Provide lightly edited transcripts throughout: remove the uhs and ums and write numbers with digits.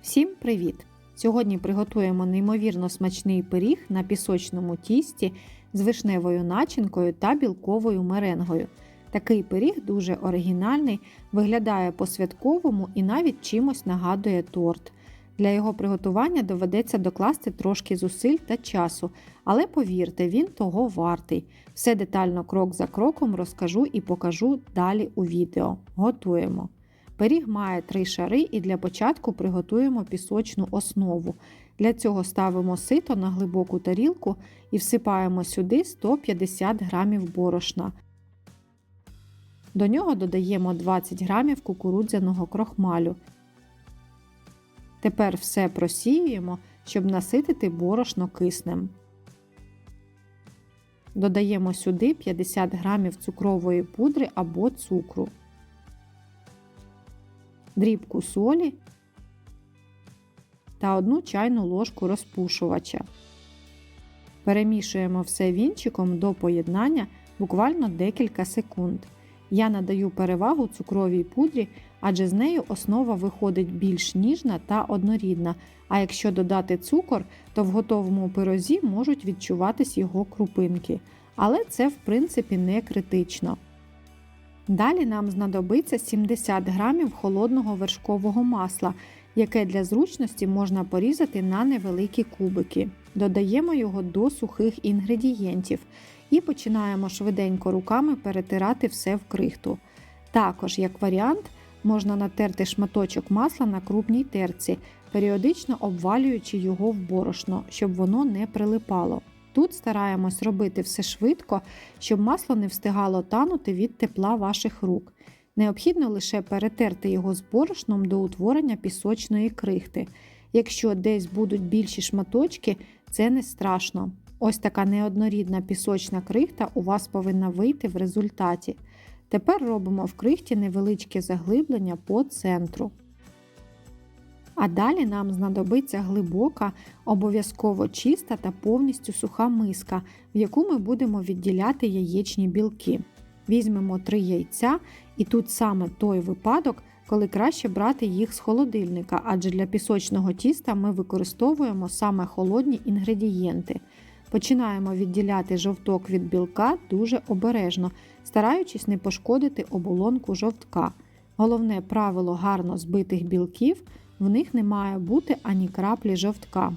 Всім привіт! Сьогодні приготуємо неймовірно смачний пиріг на пісочному тісті з вишневою начинкою та білковою меренгою. Такий пиріг дуже оригінальний, виглядає по-святковому і навіть чимось нагадує торт. Для його приготування доведеться докласти трошки зусиль та часу, але повірте, він того вартий. Все детально крок за кроком розкажу і покажу далі у відео. Готуємо! Пиріг має 3 шари і для початку приготуємо пісочну основу. Для цього ставимо сито на глибоку тарілку і всипаємо сюди 150 г борошна. До нього додаємо 20 г кукурудзяного крохмалю. Тепер все просіюємо, щоб наситити борошно киснем. Додаємо сюди 50 г цукрової пудри або цукру, дрібку солі та 1 чайну ложку розпушувача. Перемішуємо все вінчиком до поєднання буквально декілька секунд. Я надаю перевагу цукровій пудрі, адже з нею основа виходить більш ніжна та однорідна, а якщо додати цукор, то в готовому пирозі можуть відчуватись його крупинки. Але це в принципі не критично. Далі нам знадобиться 70 г холодного вершкового масла, яке для зручності можна порізати на невеликі кубики. Додаємо його до сухих інгредієнтів і починаємо швиденько руками перетирати все в крихту. Також, як варіант, можна натерти шматочок масла на крупній терці, періодично обвалюючи його в борошно, щоб воно не прилипало. Тут стараємось робити все швидко, щоб масло не встигало танути від тепла ваших рук. Необхідно лише перетерти його з борошном до утворення пісочної крихти. Якщо десь будуть більші шматочки, це не страшно. Ось така неоднорідна пісочна крихта у вас повинна вийти в результаті. Тепер робимо в крихті невеличке заглиблення по центру. А далі нам знадобиться глибока, обов'язково чиста та повністю суха миска, в яку ми будемо відділяти яєчні білки. Візьмемо 3 яйця, і тут саме той випадок, коли краще брати їх з холодильника, адже для пісочного тіста ми використовуємо саме холодні інгредієнти. Починаємо відділяти жовток від білка дуже обережно, стараючись не пошкодити оболонку жовтка. Головне правило гарно збитих білків – в них не має бути ані краплі жовтка.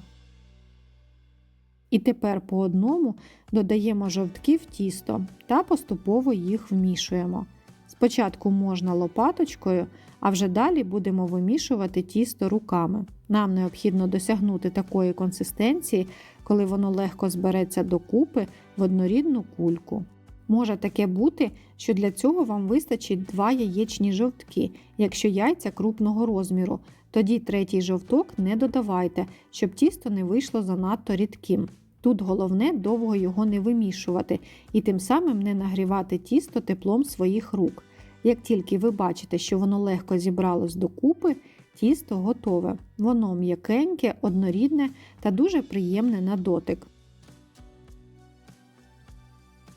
І тепер по одному додаємо жовтки в тісто та поступово їх вмішуємо. Спочатку можна лопаточкою, а вже далі будемо вимішувати тісто руками. Нам необхідно досягнути такої консистенції, коли воно легко збереться докупи в однорідну кульку. Може таке бути, що для цього вам вистачить 2 яєчні жовтки, якщо яйця крупного розміру. Тоді 3-й жовток не додавайте, щоб тісто не вийшло занадто рідким. Тут головне довго його не вимішувати і тим самим не нагрівати тісто теплом своїх рук. Як тільки ви бачите, що воно легко зібралось докупи, тісто готове. Воно м'якеньке, однорідне та дуже приємне на дотик.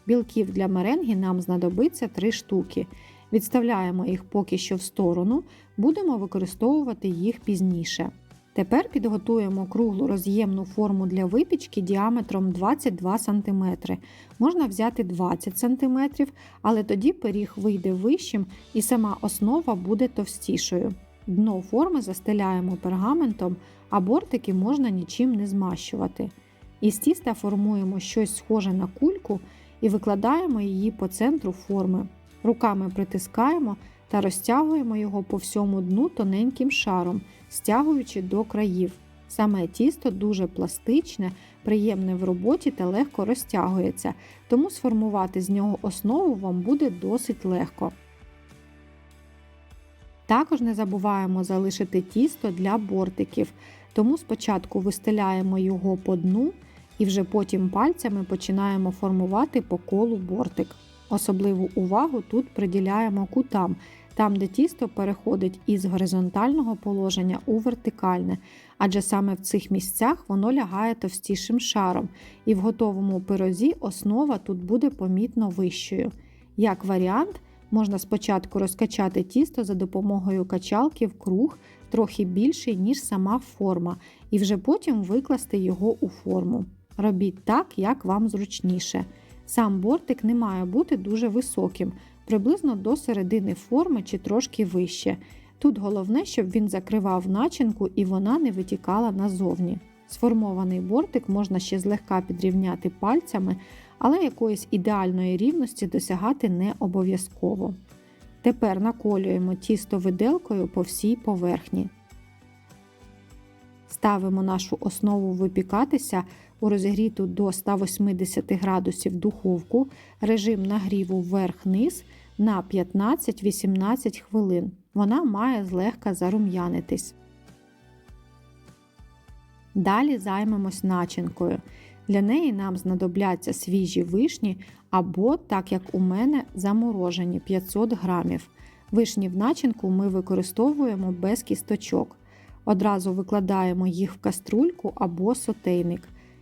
Білків для меренги нам знадобиться 3 штуки. Відставляємо їх поки що в сторону, будемо використовувати їх пізніше. Тепер підготуємо круглу роз'ємну форму для випічки діаметром 22 см. Можна взяти 20 см, але тоді пиріг вийде вищим і сама основа буде товстішою. Дно форми застеляємо пергаментом, а бортики можна нічим не змащувати. Із тіста формуємо щось схоже на кульку і викладаємо її по центру форми. Руками притискаємо та розтягуємо його по всьому дну тоненьким шаром, стягуючи до країв. Саме тісто дуже пластичне, приємне в роботі та легко розтягується, тому сформувати з нього основу вам буде досить легко. Також не забуваємо залишити тісто для бортиків, тому спочатку вистеляємо його по дну і вже потім пальцями починаємо формувати по колу бортик. Особливу увагу тут приділяємо кутам, там де тісто переходить із горизонтального положення у вертикальне, адже саме в цих місцях воно лягає товстішим шаром, і в готовому пирозі основа тут буде помітно вищою. Як варіант, можна спочатку розкачати тісто за допомогою качалки в круг трохи більший, ніж сама форма, і вже потім викласти його у форму. Робіть так, як вам зручніше. Сам бортик не має бути дуже високим, приблизно до середини форми чи трошки вище. Тут головне, щоб він закривав начинку і вона не витікала назовні. Сформований бортик можна ще злегка підрівняти пальцями, але якоїсь ідеальної рівності досягати не обов'язково. Тепер наколюємо тісто виделкою по всій поверхні. Ставимо нашу основу випікатися у розігріту до 180 градусів духовку, режим нагріву вверх-низ на 15-18 хвилин. Вона має злегка зарум'янитись. Далі займемось начинкою. Для неї нам знадобляться свіжі вишні або, так як у мене, заморожені 500 грамів. Вишні в начинку ми використовуємо без кісточок. Одразу викладаємо їх в каструльку або сотейник.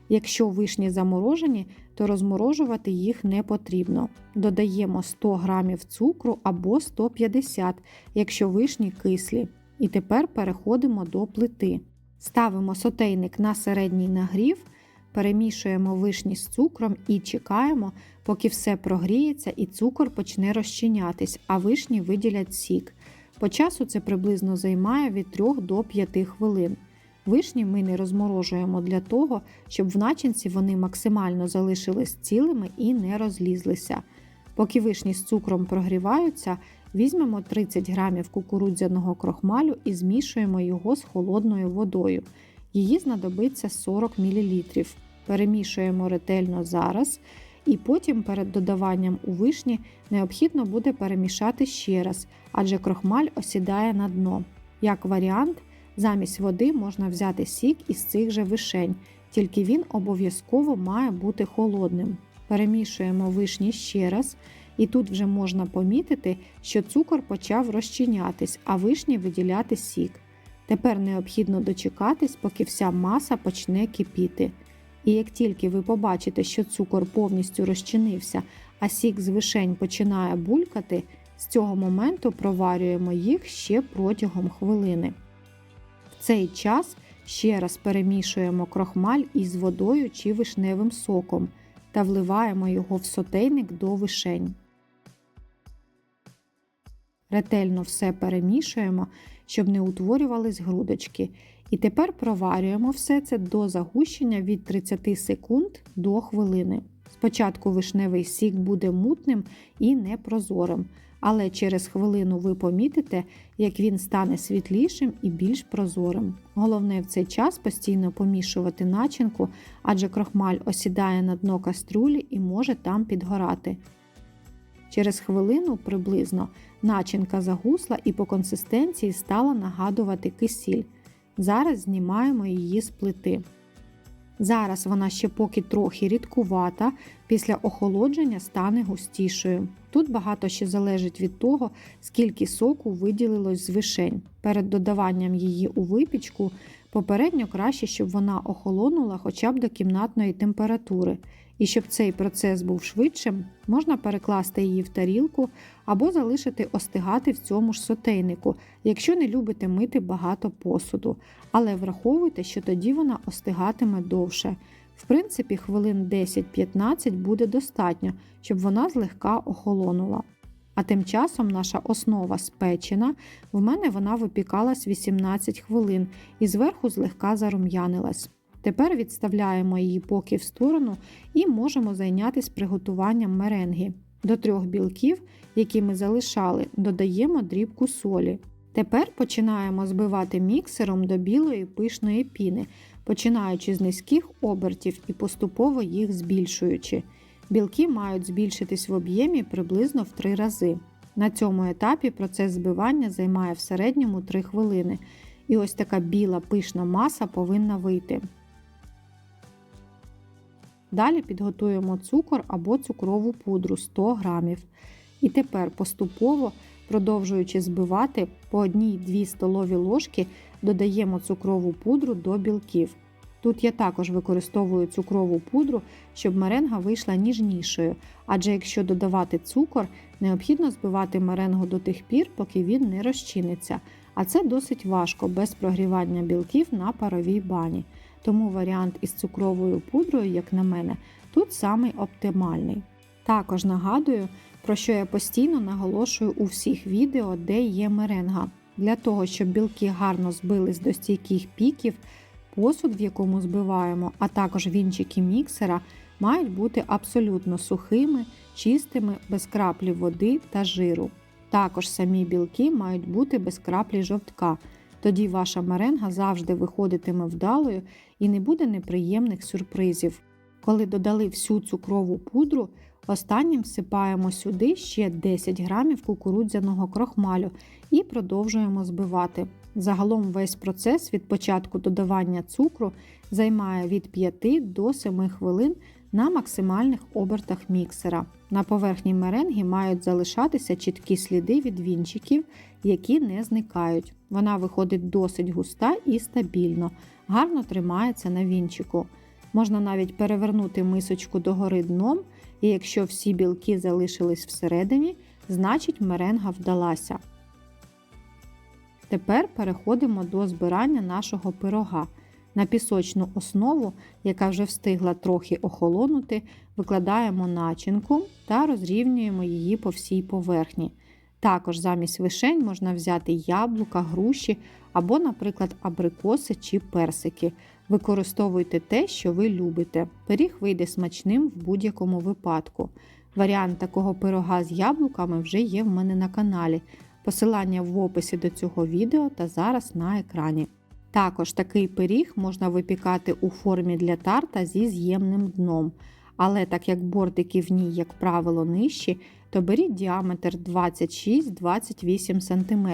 Якщо вишні заморожені, то розморожувати їх не потрібно. Додаємо 100 грамів цукру або 150, якщо вишні кислі. І тепер переходимо до плити. Ставимо сотейник на середній нагрів, перемішуємо вишні з цукром і чекаємо, поки все прогріється і цукор почне розчинятись, а вишні виділять сік. По часу це приблизно займає від 3 до 5 хвилин. Вишні ми не розморожуємо для того, щоб в начинці вони максимально залишились цілими і не розлізлися. Поки вишні з цукром прогріваються, візьмемо 30 грамів кукурудзяного крохмалю і змішуємо його з холодною водою. Її знадобиться 40 мл. Перемішуємо ретельно зараз, і потім перед додаванням у вишні необхідно буде перемішати ще раз, адже крохмаль осідає на дно. Як варіант, замість води можна взяти сік із цих же вишень, тільки він обов'язково має бути холодним. Перемішуємо вишні ще раз, і тут вже можна помітити, що цукор почав розчинятись, а вишні виділяти сік. Тепер необхідно дочекатись, поки вся маса почне кипіти. І як тільки ви побачите, що цукор повністю розчинився, а сік з вишень починає булькати, з цього моменту проварюємо їх ще протягом хвилини. В цей час ще раз перемішуємо крохмаль із водою чи вишневим соком та вливаємо його в сотейник до вишень. Ретельно все перемішуємо, щоб не утворювались грудочки. І тепер проварюємо все це до загущення від 30 секунд до хвилини. Спочатку вишневий сік буде мутним і непрозорим, але через хвилину ви помітите, як він стане світлішим і більш прозорим. Головне в цей час постійно помішувати начинку, адже крохмаль осідає на дно каструлі і може там підгорати. Через хвилину приблизно начинка загусла і по консистенції стала нагадувати кисіль. Зараз знімаємо її з плити. Зараз вона ще поки трохи рідкувата, після охолодження стане густішою. Тут багато ще залежить від того, скільки соку виділилось з вишень. Перед додаванням її у випічку попередньо краще, щоб вона охолонула хоча б до кімнатної температури. І щоб цей процес був швидшим, можна перекласти її в тарілку або залишити остигати в цьому ж сотейнику, якщо не любите мити багато посуду. Але враховуйте, що тоді вона остигатиме довше. В принципі, хвилин 10-15 буде достатньо, щоб вона злегка охолонула. А тим часом наша основа спечена, в мене вона випікалась 18 хвилин і зверху злегка зарум'янилась. Тепер відставляємо її поки в сторону і можемо зайнятися приготуванням меренги. До 3 білків, які ми залишали, додаємо дрібку солі. Тепер починаємо збивати міксером до білої пишної піни, починаючи з низьких обертів і поступово їх збільшуючи. Білки мають збільшитись в об'ємі приблизно в 3 рази. На цьому етапі процес збивання займає в середньому 3 хвилини. І ось така біла пишна маса повинна вийти. Далі підготуємо цукор або цукрову пудру 100 грамів. І тепер поступово, продовжуючи збивати, по 1-2 столові ложки додаємо цукрову пудру до білків. Тут я також використовую цукрову пудру, щоб меренга вийшла ніжнішою, адже якщо додавати цукор, необхідно збивати меренгу до тих пір, поки він не розчиниться. а це досить важко без прогрівання білків на паровій бані. Тому варіант із цукровою пудрою, як на мене, тут самий оптимальний. Також нагадую, про що я постійно наголошую у всіх відео, де є меренга. Для того, щоб білки гарно збились до стійких піків, посуд, в якому збиваємо, а також вінчики міксера, мають бути абсолютно сухими, чистими, без краплі води та жиру. Також самі білки мають бути без краплі жовтка. Тоді ваша меренга завжди виходитиме вдалою і не буде неприємних сюрпризів. Коли додали всю цукрову пудру, останнім всипаємо сюди ще 10 грамів кукурудзяного крохмалю і продовжуємо збивати. Загалом весь процес від початку додавання цукру займає від 5 до 7 хвилин на максимальних обертах міксера. На поверхні меренги мають залишатися чіткі сліди від вінчиків, які не зникають. Вона виходить досить густа і стабільно, гарно тримається на вінчику. Можна навіть перевернути мисочку догори дном, і якщо всі білки залишились всередині, значить меренга вдалася. Тепер переходимо до збирання нашого пирога. На пісочну основу, яка вже встигла трохи охолонути, викладаємо начинку та розрівнюємо її по всій поверхні. Також замість вишень можна взяти яблука, груші або, наприклад, абрикоси чи персики. Використовуйте те, що ви любите. Пиріг вийде смачним в будь-якому випадку. Варіант такого пирога з яблуками вже є в мене на каналі. Посилання в описі до цього відео та зараз на екрані. Також такий пиріг можна випікати у формі для тарта зі з'ємним дном. Але так як бортики в ній, як правило, нижчі, то беріть діаметр 26-28 см,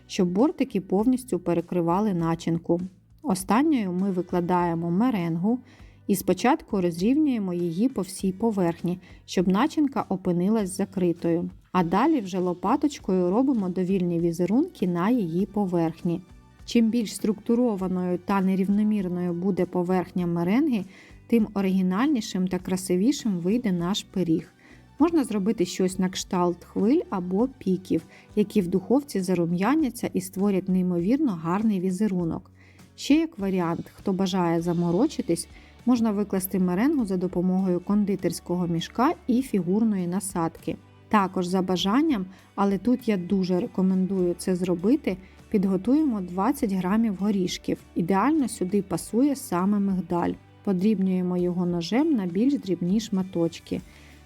щоб бортики повністю перекривали начинку. Останньою ми викладаємо меренгу і спочатку розрівнюємо її по всій поверхні, щоб начинка опинилась закритою. А далі вже лопаточкою робимо довільні візерунки на її поверхні. Чим більш структурованою та нерівномірною буде поверхня меренги, тим оригінальнішим та красивішим вийде наш пиріг. Можна зробити щось на кшталт хвиль або піків, які в духовці зарум'яняться і створять неймовірно гарний візерунок. Ще як варіант, хто бажає заморочитись, можна викласти меренгу за допомогою кондитерського мішка і фігурної насадки. Також за бажанням, але тут я дуже рекомендую це зробити, підготуємо 20 грамів горішків. Ідеально сюди пасує саме мигдаль. Подрібнюємо його ножем на більш дрібні шматочки.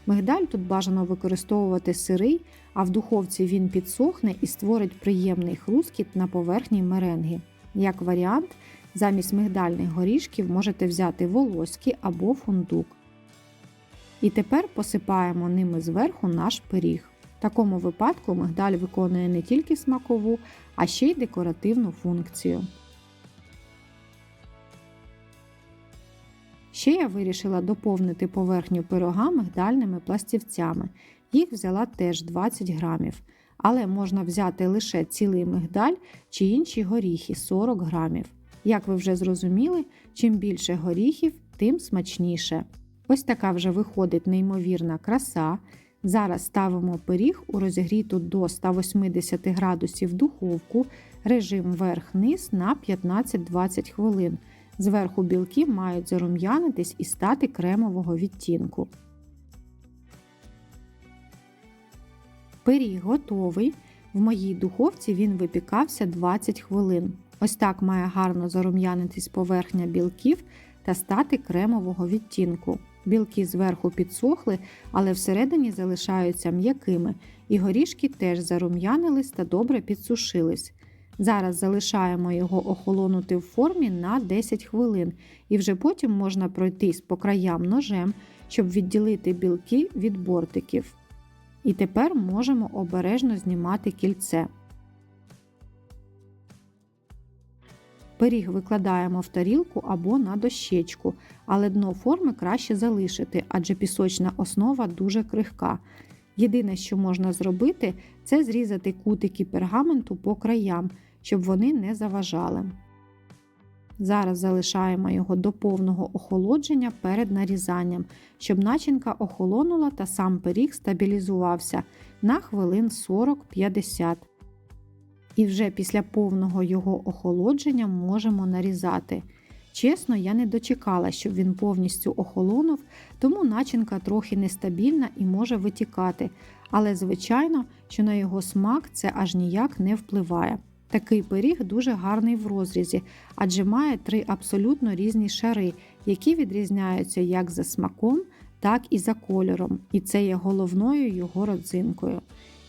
Мигдаль тут бажано використовувати сирий, а в духовці він підсохне і створить приємний хрускіт на поверхні меренги. Як варіант, замість мигдальних горішків можете взяти волоські або фундук. І тепер посипаємо ними зверху наш пиріг. В такому випадку мигдаль виконує не тільки смакову, а ще й декоративну функцію. Ще я вирішила доповнити поверхню пирога мигдальними пластівцями. Їх взяла теж 20 грамів. Але можна взяти лише цілий мигдаль чи інші горіхи 40 грамів. Як ви вже зрозуміли, чим більше горіхів, тим смачніше. Ось така вже виходить неймовірна краса. Зараз ставимо пиріг у розігріту до 180 градусів духовку, режим верх-низ на 15-20 хвилин. Зверху білки мають зарум'янитись і стати кремового відтінку. Пиріг готовий. В моїй духовці він випікався 20 хвилин. Ось так має гарно зарум'янитись поверхня білків та стати кремового відтінку. Білки зверху підсохли, але всередині залишаються м'якими, і горішки теж зарум'янились та добре підсушились. Зараз залишаємо його охолонути в формі на 10 хвилин, і вже потім можна пройтись по краям ножем, щоб відділити білки від бортиків. І тепер можемо обережно знімати кільце. Пиріг викладаємо в тарілку або на дощечку, але дно форми краще залишити, адже пісочна основа дуже крихка. Єдине, що можна зробити, це зрізати кутики пергаменту по краям, щоб вони не заважали. Зараз залишаємо його до повного охолодження перед нарізанням, щоб начинка охолонула та сам пиріг стабілізувався на хвилин 40-50. І вже після повного його охолодження можемо нарізати. Чесно, я не дочекала, щоб він повністю охолонув, тому начинка трохи нестабільна і може витікати. Але звичайно, що на його смак це аж ніяк не впливає. Такий пиріг дуже гарний в розрізі, адже має 3 абсолютно різні шари, які відрізняються як за смаком, так і за кольором. І це є головною його родзинкою.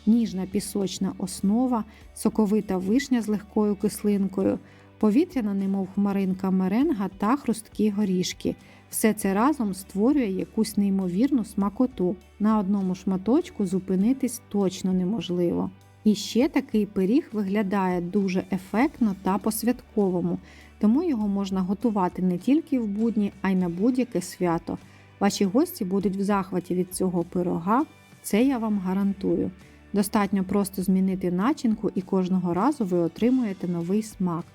Ніжна пісочна основа, соковита вишня з легкою кислинкою, повітряна, немов хмаринка меренга та хрусткі горішки. Все це разом створює якусь неймовірну смакоту. На одному шматочку зупинитись точно неможливо. І ще такий пиріг виглядає дуже ефектно та по-святковому, тому його можна готувати не тільки в будні, а й на будь-яке свято. Ваші гості будуть в захваті від цього пирога, це я вам гарантую. Достатньо просто змінити начинку і кожного разу ви отримуєте новий смак.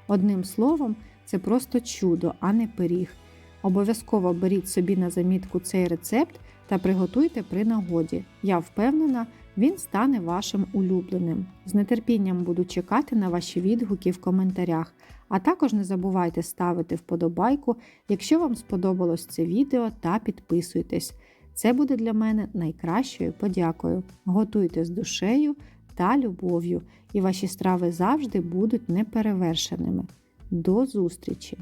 Одним словом, це просто чудо, а не пиріг. Обов'язково беріть собі на замітку цей рецепт та приготуйте при нагоді. Я впевнена, він стане вашим улюбленим. З нетерпінням буду чекати на ваші відгуки в коментарях. А також не забувайте ставити вподобайку, якщо вам сподобалось це відео, та підписуйтесь. Це буде для мене найкращою подякою. Готуйте з душею та любов'ю, і ваші страви завжди будуть неперевершеними. До зустрічі!